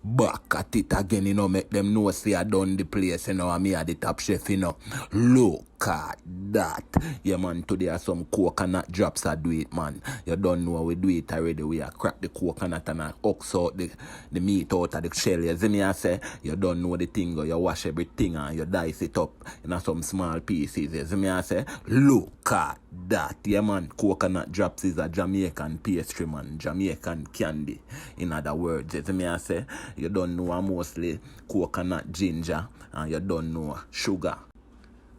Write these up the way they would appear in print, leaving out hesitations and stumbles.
Back at it again, make them know say I done the place, and me at the top chef, Look at that. Yeah, man, today are some coconut drops I do it, man. You don't know we do it already. We are crack the coconut and I ox out the meat out of the shell. You see me, I say, you don't know the thing, or you wash everything and you dice it up in some small pieces. You see me, I say, look at that. Yeah, man, coconut drops is a Jamaican pastry, man. Jamaican candy, in other words. You see me, I say, you don't know mostly coconut ginger and you don't know sugar.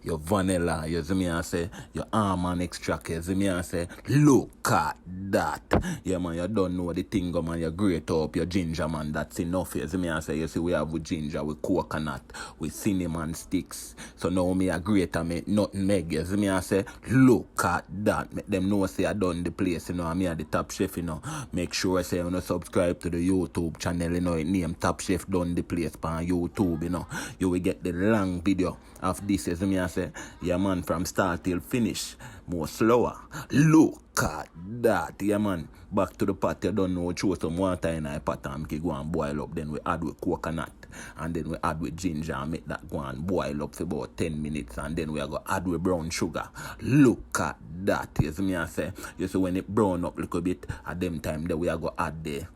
Your vanilla, you see me, I say, your almond extract, you see me, I say, look at that. Yeah, man, you don't know the thing, man, you grate up your ginger, man, that's enough, you see me, I say, you see, we have with ginger, with coconut, with cinnamon sticks, so now me a grate and make nothing meg, you see me, I say, look at that, make them know, say, I done the place, and me at the Top Chef, make sure, say, subscribe to the YouTube channel, it name Top Chef Done the Place on YouTube, you will get the long video of this, you see me, I say, yeah, man, from start till finish, more slower. Look at that, yeah, man. Back to the pot, you don't know, throw some water in a pot and go and boil up. Then we add with coconut, and then we add with ginger and make that go and boil up for about 10 minutes, and then we are going to add with brown sugar. Look at that, you see me, I say, you see, when it brown up a little bit, at them time, then we are going to add there.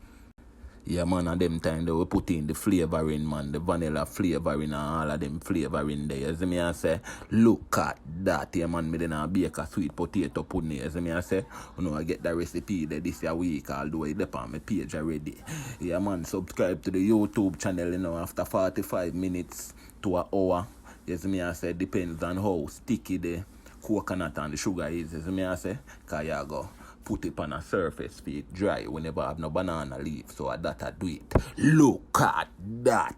Yeah, man, at them time they will put in the flavoring, man, the vanilla flavoring and all of them flavoring there. You see me, I say, look at that. Yeah, man, me then bake a sweet potato pudding. You see me, I say, I get the recipe there this week, although it's up on my page already. Yeah, man, subscribe to the YouTube channel, after 45 minutes to an hour. You see me, I say, depends on how sticky the coconut and the sugar is. You see me, I say, because you go put it on a surface for it dry whenever I have no banana leaf, so that I do it. Look at that.